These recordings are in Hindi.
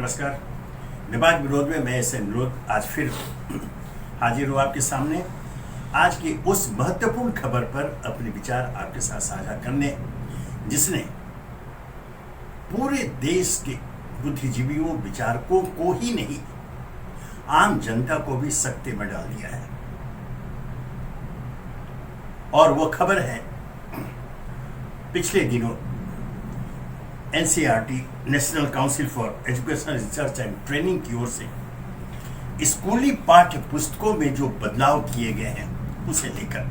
नमस्कार। विवाद विरोध में मैं ऐसे अनुरोध आज फिर हाजिर हूँ आपके सामने। आज की उस महत्वपूर्ण खबर पर अपने विचार आपके साथ साझा करने, जिसने पूरे देश के बुद्धिजीवियों, विचारकों को ही नहीं, आम जनता को भी सकते में डाल दिया है। और वो खबर है पिछले दिनों NCERT, national council for educational research and training की ओर से स्कूली पाठ्य पुस्तकों में जो बदलाव किए गए हैं उसे लेकर,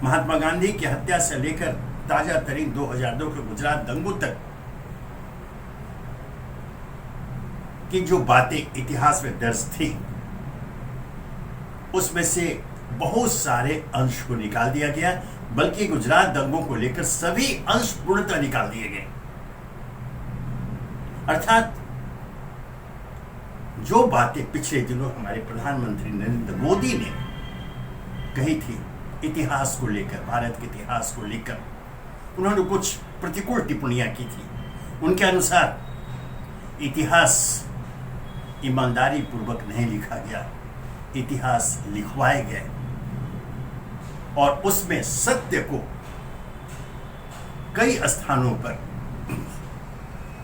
महात्मा गांधी की हत्या से लेकर ताजा तरीन 2002 के गुजरात दंगों तक की जो बातें इतिहास में दर्ज थी, उसमें से बहुत सारे अंश को निकाल दिया गया, बल्कि गुजरात दंगों को लेकर सभी अंश पूर्णतः निकाल दिए गए। अर्थात जो बातें पिछले दिनों हमारे प्रधानमंत्री नरेंद्र मोदी ने कही थी इतिहास को लेकर, भारत के इतिहास को लेकर, उन्होंने कुछ प्रतिकूल टिप्पणियां की थी। उनके अनुसार इतिहास ईमानदारी पूर्वक नहीं लिखा गया, इतिहास लिखवाए गए और उसमें सत्य को कई स्थानों पर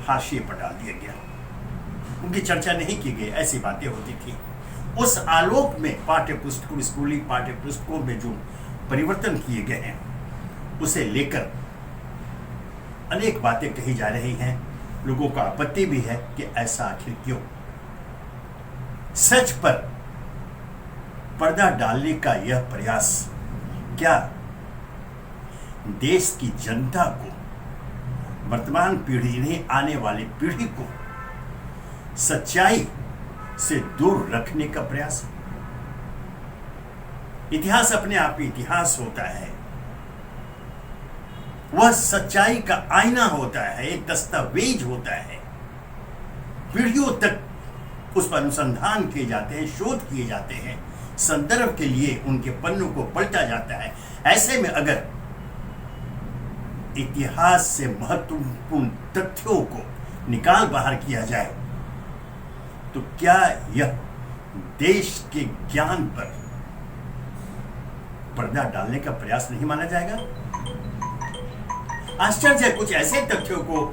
हाशिए पर डाल दिया गया, उनकी चर्चा नहीं की गई, ऐसी बातें होती थी। उस आलोक में पाठ्य पुस्तकों, स्कूली पाठ्य पुस्तकों में जो परिवर्तन किए गए हैं उसे लेकर अनेक बातें कही जा रही हैं। लोगों को आपत्ति भी है कि ऐसा आखिर क्यों। सच पर पर्दा डालने का यह प्रयास क्या देश की जनता को, वर्तमान पीढ़ी ने आने वाली पीढ़ी को सच्चाई से दूर रखने का प्रयास है? इतिहास अपने आप में इतिहास होता है, वह सच्चाई का आईना होता है, एक दस्तावेज होता है। पीढ़ियों तक उस पर अनुसंधान किए जाते हैं, शोध किए जाते हैं, संदर्भ के लिए उनके पन्नों को पलटा जाता है। ऐसे में अगर इतिहास से महत्वपूर्ण तथ्यों को निकाल बाहर किया जाए तो क्या यह देश के ज्ञान पर पर्दा डालने का प्रयास नहीं माना जाएगा? आश्चर्य है, कुछ ऐसे तथ्यों को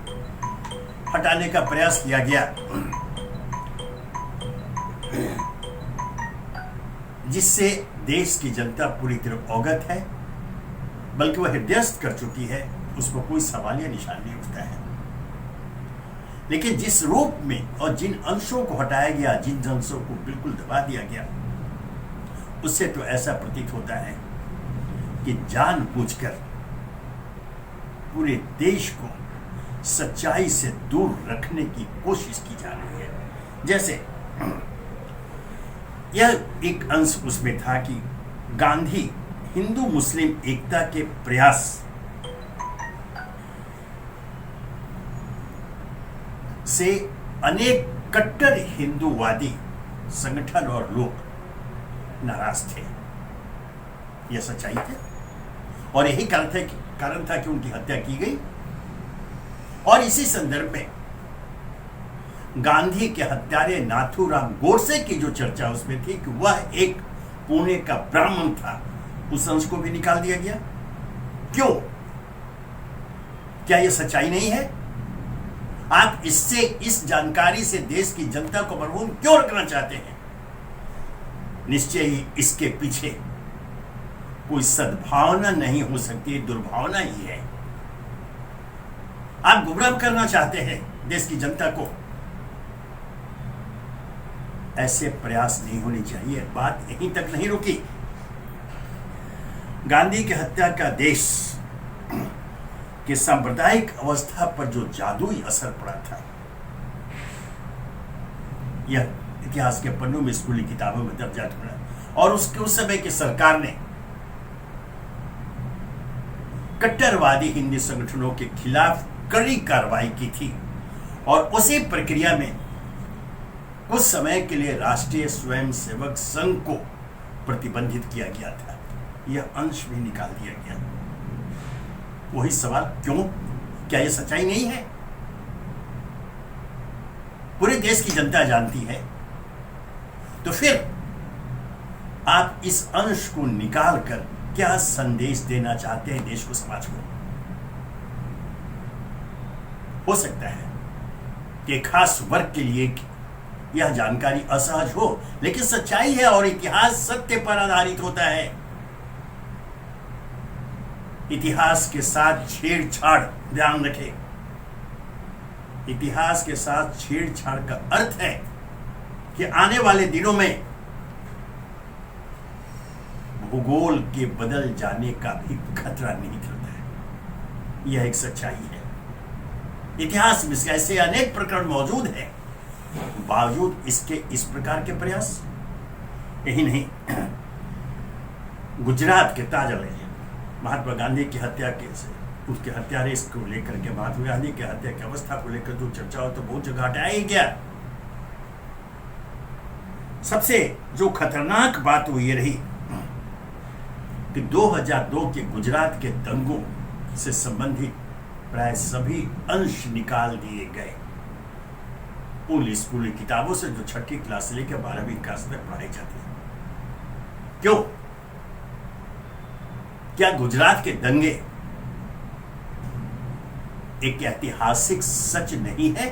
हटाने का प्रयास किया गया जिससे देश की जनता पूरी तरह अवगत है, बल्कि वह हृदयस्थ कर चुकी है, उस पर कोई सवाल या निशान नहीं उठता है। लेकिन जिस रूप में और जिन अंशों को हटाया गया, जिन अंशों को बिल्कुल दबा दिया गया, उससे तो ऐसा प्रतीत होता है कि जानबूझकर पूरे देश को सच्चाई से दूर रखने की कोशिश की जा रही है। जैसे यह एक अंश उसमें था कि गांधी हिंदू मुस्लिम एकता के प्रयास से अनेक कट्टर हिंदूवादी संगठन और लोग नाराज थे। यह सच्चाई थी और यही कारण था कि उनकी हत्या की गई। और इसी संदर्भ में गांधी के हत्यारे नाथूराम गोडसे की जो चर्चा उसमें थी कि वह एक पुणे का ब्राह्मण था, उस अंश को भी निकाल दिया गया। क्यों? क्या यह सच्चाई नहीं है? आप इससे, इस जानकारी से देश की जनता को मरहूम क्यों रखना चाहते हैं? निश्चय ही इसके पीछे कोई सद्भावना नहीं हो सकती, दुर्भावना ही है। आप गुमराह करना चाहते हैं देश की जनता को। ऐसे प्रयास नहीं होने चाहिए। बात यहीं तक नहीं रुकी। गांधी की हत्या का देश के सांप्रदायिक अवस्था पर जो जादुई असर पड़ा था, यह इतिहास के पन्नों में, स्कूली किताबों में दर्ज हुआ। और उसके उस समय की सरकार ने कट्टरवादी हिंदी संगठनों के खिलाफ कड़ी कार्रवाई की थी और उसी प्रक्रिया में कुछ समय के लिए राष्ट्रीय स्वयंसेवक संघ को प्रतिबंधित किया गया था। यह अंश भी निकाल दिया गया। वही सवाल, क्यों? क्या यह सच्चाई नहीं है? पूरे देश की जनता जानती है, तो फिर आप इस अंश को निकाल कर क्या संदेश देना चाहते हैं देश को, समाज को? हो सकता है कि एक खास वर्ग के लिए यह जानकारी असहज हो, लेकिन सच्चाई है और इतिहास सत्य पर आधारित होता है। इतिहास के साथ छेड़छाड़, ध्यान रखें, इतिहास के साथ छेड़छाड़ का अर्थ है कि आने वाले दिनों में भूगोल के बदल जाने का भी खतरा नहीं करता है। यह एक सच्चाई है। इतिहास में ऐसे अनेक प्रकरण मौजूद हैं, बावजूद इसके इस प्रकार के प्रयास। यही नहीं, गुजरात के ताजा लेजिए, महात्मा गांधी की हत्या के से उसके हत्यारे को लेकर के, महात्मा गांधी की हत्या की अवस्था को लेकर जो चर्चा हो तो बहुत जगह हटाया ही गया। सबसे जो खतरनाक बात वो ये रही कि 2002 के गुजरात के दंगों से संबंधित प्राय सभी अंश निकाल दिए गए उन स्कूली किताबों से जो 6ठी क्लास से लेकर 12वीं क्लास तक पढ़ाई जाती है। क्यों? क्या गुजरात के दंगे एक ऐतिहासिक सच नहीं है?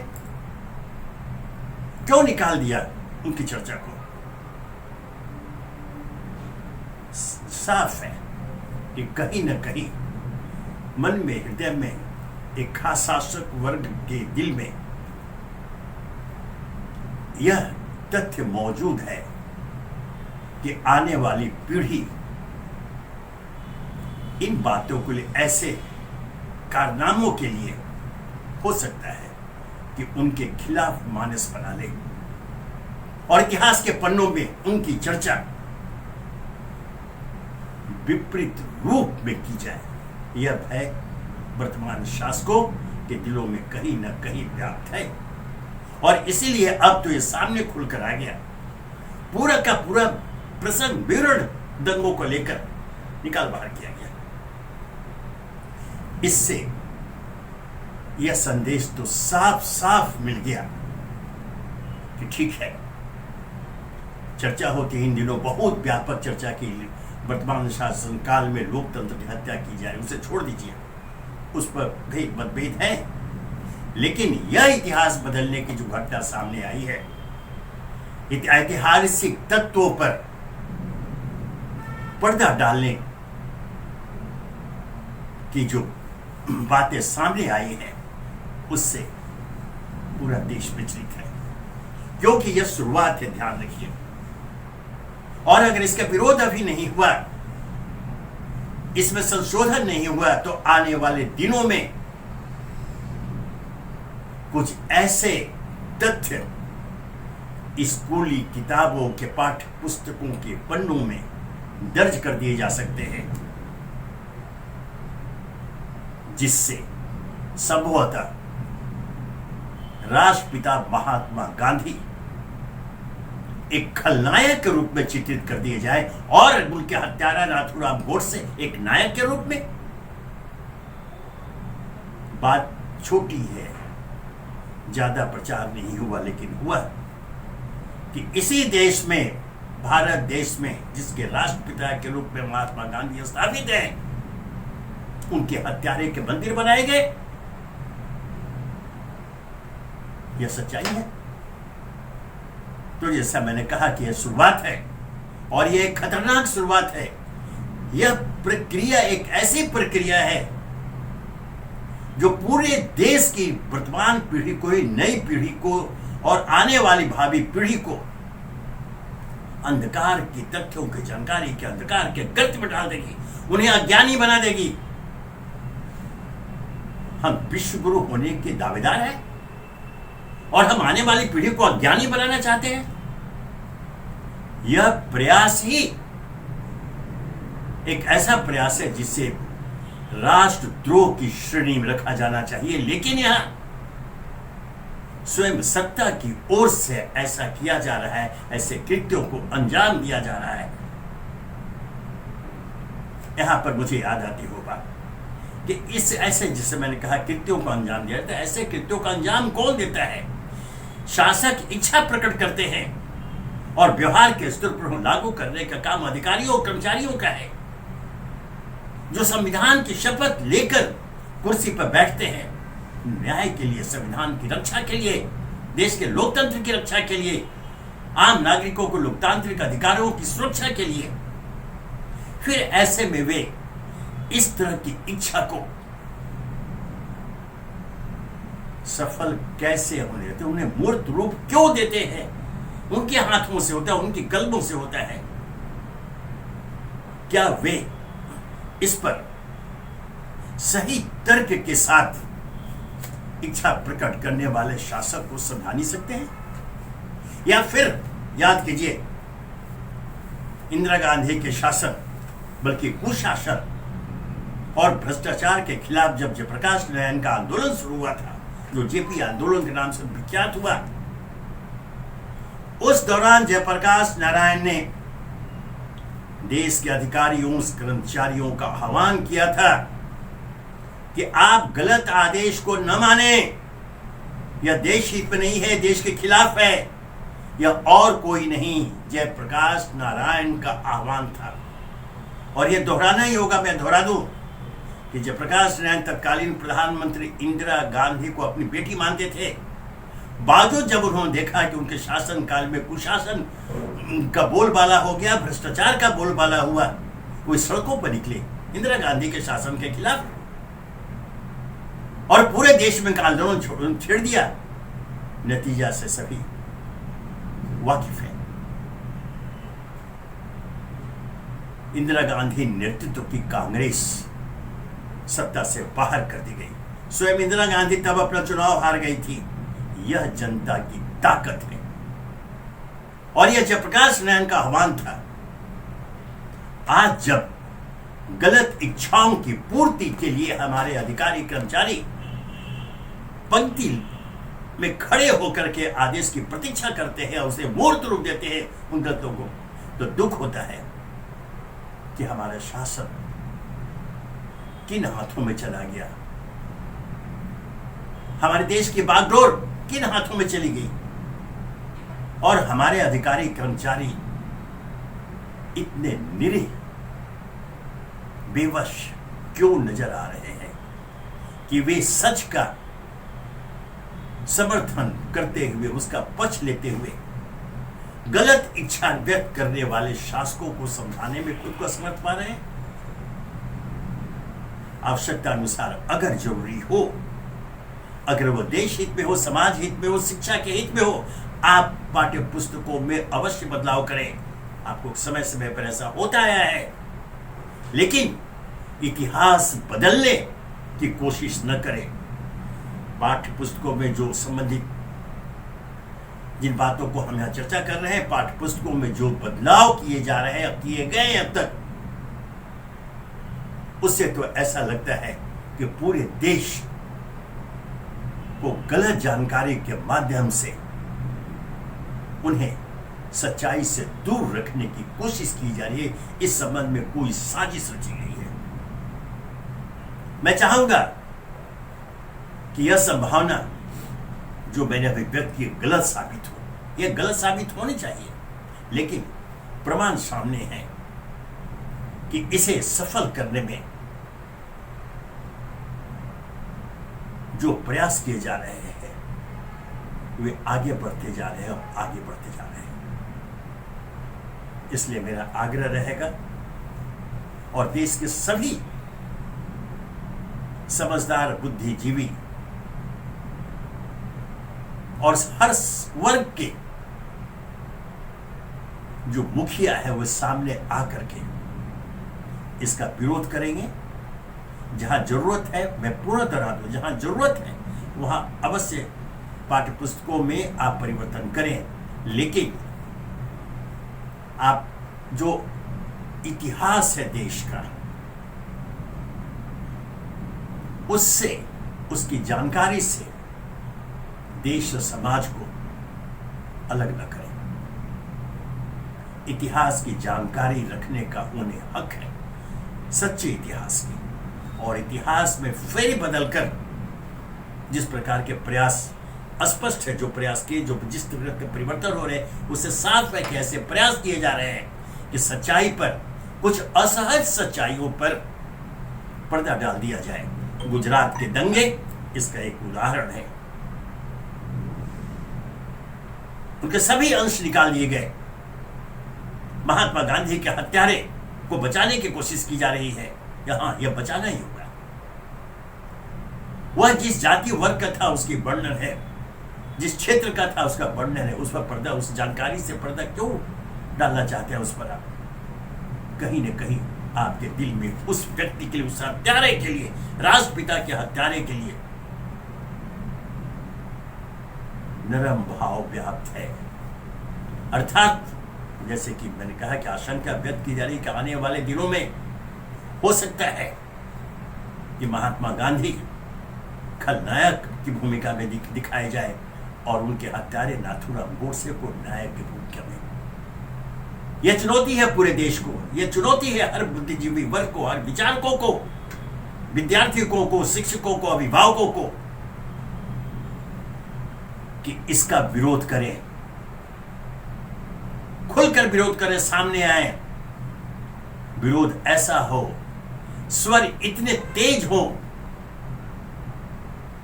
क्यों निकाल दिया उनकी चर्चा को? साफ है कि कहीं न कहीं मन में, हृदय में, एक खास शासक वर्ग के दिल में यह तथ्य मौजूद है कि आने वाली पीढ़ी इन बातों के लिए, ऐसे कारनामों के लिए हो सकता है कि उनके खिलाफ मानस बना ले और इतिहास के पन्नों में उनकी चर्चा विपरीत रूप में की जाए। यह भय वर्तमान शासकों के दिलों में कहीं न कहीं व्याप्त है और इसीलिए अब तो ये सामने खुलकर आ गया। पूरा का पूरा प्रसंग विवरण दंगों को लेकर निकाल बाहर किया गया। इससे यह संदेश तो साफ साफ मिल गया कि ठीक है, चर्चा होती है इन दिनों, बहुत व्यापक चर्चा की वर्तमान शासन काल में लोकतंत्र की हत्या की जाए, उसे छोड़ दीजिए, उस पर मतभेद है। लेकिन यह इतिहास बदलने की जो घटना सामने आई है, ऐतिहासिक तत्वों पर पर्दा डालने की जो बातें सामने आई हैं, उससे पूरा देश विचलित है, क्योंकि यह शुरुआत है, ध्यान रखिए। और अगर इसका विरोध अभी नहीं हुआ, इसमें संशोधन नहीं हुआ, तो आने वाले दिनों में कुछ ऐसे तथ्य स्कूली किताबों के पाठ्य पुस्तकों के पन्नों में दर्ज कर दिए जा सकते हैं, जिससे संभवतः राष्ट्रपिता महात्मा गांधी एक खलनायक के रूप में चित्रित कर दिए जाए और उनके हत्यारा नाथूराम गोडसे एक नायक के रूप में। बात छोटी है, ज्यादा प्रचार नहीं हुआ, लेकिन हुआ कि इसी देश में, भारत देश में, जिसके राष्ट्रपिता के रूप में महात्मा गांधी स्थापित हैं, उनके हत्यारे के मंदिर बनाए गए। यह सच्चाई है। तो जैसा मैंने कहा कि यह शुरुआत है और यह एक खतरनाक शुरुआत है। यह प्रक्रिया एक ऐसी प्रक्रिया है जो पूरे देश की वर्तमान पीढ़ी को, नई पीढ़ी को और आने वाली भावी पीढ़ी को अंधकार की तथ्यों की जानकारी के अंधकार के गर्त में डाल देगी, उन्हें अज्ञानी बना देगी। हम विश्व गुरु होने के दावेदार हैं और हम आने वाली पीढ़ी को अज्ञानी बनाना चाहते हैं। यह प्रयास ही एक ऐसा प्रयास है जिसे राष्ट्रद्रोह की श्रेणी में रखा जाना चाहिए, लेकिन यहां स्वयं सत्ता की ओर से ऐसा किया जा रहा है, ऐसे कृत्यों को अंजाम दिया जा रहा है। यहां पर मुझे याद आती हो बात कि इस ऐसे, जिसे मैंने कहा कृत्यों को अंजाम दिया जाता है, ऐसे कृत्यों का अंजाम कौन देता है? शासक इच्छा प्रकट करते हैं और व्यवहार के स्तर पर लागू करने का काम अधिकारियों और कर्मचारियों का है, जो संविधान की शपथ लेकर कुर्सी पर बैठते हैं न्याय के लिए, संविधान की रक्षा के लिए, देश के लोकतंत्र की रक्षा के लिए, आम नागरिकों को लोकतांत्रिक अधिकारों की सुरक्षा के लिए। फिर ऐसे में वे इस तरह की इच्छा को सफल कैसे होने देते, उन्हें मूर्त रूप क्यों देते हैं? उनके हाथों से होता है, उनकी कलमों से होता है। क्या वे इस पर सही तर्क के साथ इच्छा प्रकट करने वाले शासक को समझा नहीं सकते हैं? या फिर याद कीजिए, इंदिरा गांधी के शासन बल्कि कुशासन और भ्रष्टाचार के खिलाफ जब जयप्रकाश नारायण का आंदोलन शुरू हुआ था, जो जेपी आंदोलन के नाम से विख्यात हुआ, उस दौरान जयप्रकाश नारायण ने देश के अधिकारियों, कर्मचारियों का आह्वान किया था कि आप गलत आदेश को न माने। यह देश हित में नहीं है, देश के खिलाफ है। यह और कोई नहीं, जयप्रकाश नारायण का आह्वान था। और यह दोहराना ही होगा, मैं दोहरा दूं कि जयप्रकाश नारायण तत्कालीन प्रधानमंत्री इंदिरा गांधी को अपनी बेटी मानते थे। बावजूद जब उन्होंने देखा कि उनके शासन काल में कुशासन का बोलबाला हो गया, भ्रष्टाचार का बोलबाला हुआ, वो सड़कों पर निकले इंदिरा गांधी के शासन के खिलाफ और पूरे देश में आंदोलन छेड़ दिया। नतीजा से सभी वाकिफ है। इंदिरा गांधी नेतृत्व की कांग्रेस सत्ता से बाहर कर दी गई। स्वयं इंदिरा गांधी तब अपना चुनाव हार गई थी। यह जनता की ताकत है और यह जयप्रकाश नारायण का आह्वान था। आज जब गलत इच्छाओं की पूर्ति के लिए हमारे अधिकारी कर्मचारी पंक्ति में खड़े होकर के आदेश की प्रतीक्षा करते हैं और उसे मूर्त रूप देते हैं उन गलतों को, तो दुख होता है कि हमारा शासन किन हाथों में चला गया, हमारे देश की बागडोर किन हाथों में चली गई और हमारे अधिकारी कर्मचारी इतने निरीह बेवश क्यों नजर आ रहे हैं कि वे सच का समर्थन करते हुए, उसका पक्ष लेते हुए गलत इच्छा व्यक्त करने वाले शासकों को समझाने में खुद को असमर्थ पा रहे हैं। आवश्यकता अनुसार अगर जरूरी हो, अगर वो देश हित में हो, समाज हित में हो, शिक्षा के हित में हो, आप पाठ्य पुस्तकों में अवश्य बदलाव करें। आपको समय समय पर ऐसा होता आया है, लेकिन इतिहास बदलने की कोशिश न करें। पाठ्य पुस्तकों में जो संबंधित जिन बातों को हम यहां चर्चा कर रहे हैं, पाठ्य पुस्तकों में जो बदलाव किए जा रहे हैं, किए गए हैं अब तक, उससे तो ऐसा लगता है कि पूरे देश को गलत जानकारी के माध्यम से उन्हें सच्चाई से दूर रखने की कोशिश की जा रही है। इस संबंध में कोई साजिश रची गई है। मैं चाहूंगा कि यह संभावना जो मैंने अभी व्यक्त की गलत साबित हो। यह गलत साबित होनी चाहिए, लेकिन प्रमाण सामने है कि इसे सफल करने में जो प्रयास किए जा रहे हैं वे आगे बढ़ते जा रहे हैं और आगे बढ़ते जा रहे हैं। इसलिए मेरा आग्रह रहेगा और देश के सभी समझदार बुद्धिजीवी और हर वर्ग के जो मुखिया है वो सामने आकर के इसका विरोध करेंगे। जहां जरूरत है, मैं पूर्ण तरह दूं, जहां जरूरत है वहां अवश्य पाठ्य पुस्तकों में आप परिवर्तन करें, लेकिन आप जो इतिहास है देश का, उससे, उसकी जानकारी से देश और समाज को अलग न करें। इतिहास की जानकारी रखने का उन्हें हक है, सच्चे इतिहास की, और इतिहास में फेर बदलकर जिस प्रकार के प्रयास अस्पष्ट है जो प्रयास किए, जो जिस तरह के परिवर्तन हो रहे हैं उससे साफ है कि ऐसे प्रयास किए जा रहे हैं कि सच्चाई पर, कुछ असहज सच्चाइयों पर पर्दा डाल दिया जाए। गुजरात के दंगे इसका एक उदाहरण है। उनके सभी अंश निकाल लिए गए। महात्मा गांधी के हत्यारे को बचाने की कोशिश की जा रही है। यहां यह बचाना ही होगा। वह जिस जाति वर्ग का था उसकी वर्णन है, जिस क्षेत्र का था उसका वर्णन है। उस पर पर्दा, उस जानकारी से पर्दा क्यों डालना चाहते हैं? उस पर आप कहीं न कहीं आपके दिल में उस व्यक्ति के लिए, उस हत्यारे के लिए, राष्ट्रपिता के हत्यारे के लिए नरम भाव व्याप्त है। अर्थात जैसे कि मैंने कहा कि आशंका व्यक्त की जा रही कि आने वाले दिनों में हो सकता है कि महात्मा गांधी खलनायक की भूमिका में दिखाए जाए और उनके हत्यारे नाथूराम गोडसे को नायक की भूमिका में। यह चुनौती है पूरे देश को, यह चुनौती है हर बुद्धिजीवी वर्ग को, हर विचारकों को, विद्यार्थियों को, शिक्षकों को, अभिभावकों को, कि इसका विरोध करें, खुलकर विरोध करें, सामने आए। विरोध ऐसा हो, स्वर इतने तेज हो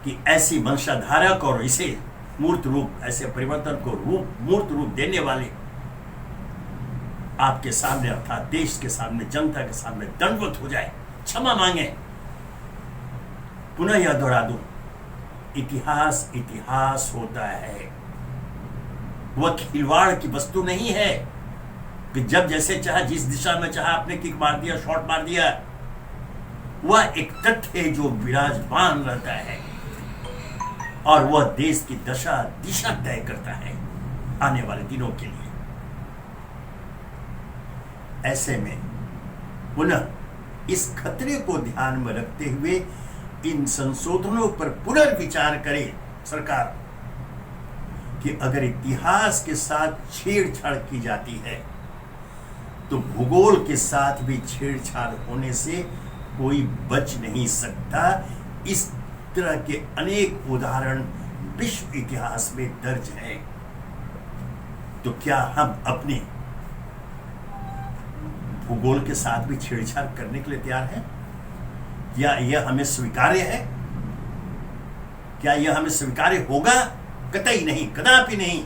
कि ऐसी वंशाधारक और इसे मूर्त रूप, ऐसे परिवर्तन को मूर्त रूप देने वाले आपके सामने, अर्थात देश के सामने, जनता के सामने दंडवत हो जाए, क्षमा मांगे। पुनः यह दोहरा दूं, इतिहास इतिहास होता है। वह खिलवाड़ की वस्तु नहीं है कि जब जैसे चाहा, जिस दिशा में चाहा आपने किक मार दिया, शॉट मार दिया। वह एक तथ्य है जो विराजमान रहता है और वह देश की दिशा तय करता है आने वाले दिनों के लिए। ऐसे में पुनः इस खतरे को ध्यान में रखते हुए इन संशोधनों पर पुनर्विचार करे सरकार कि अगर इतिहास के साथ छेड़छाड़ की जाती है तो भूगोल के साथ भी छेड़छाड़ होने से कोई बच नहीं सकता। इस तरह के अनेक उदाहरण विश्व इतिहास में दर्ज हैं। तो क्या हम अपने भूगोल के साथ भी छेड़छाड़ करने के लिए तैयार हैं? क्या यह हमें स्वीकार्य है? क्या यह हमें स्वीकार्य होगा? कतई नहीं, कदापि नहीं।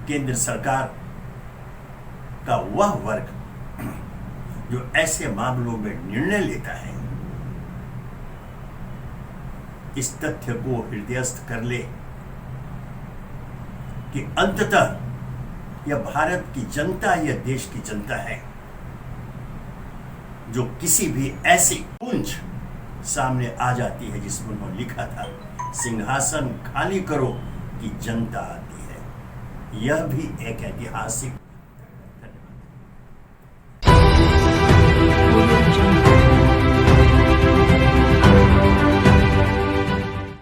केंद्र सरकार का वह वर्ग जो ऐसे मामलों में निर्णय लेता है, इस तथ्य को हृदयस्थ कर ले कि अंततः यह भारत की जनता, यह देश की जनता है जो किसी भी ऐसी पूंछ सामने आ जाती है जिसमें उन्होंने लिखा था, सिंहासन खाली करो कि जनता आती है। यह भी एक ऐतिहासिक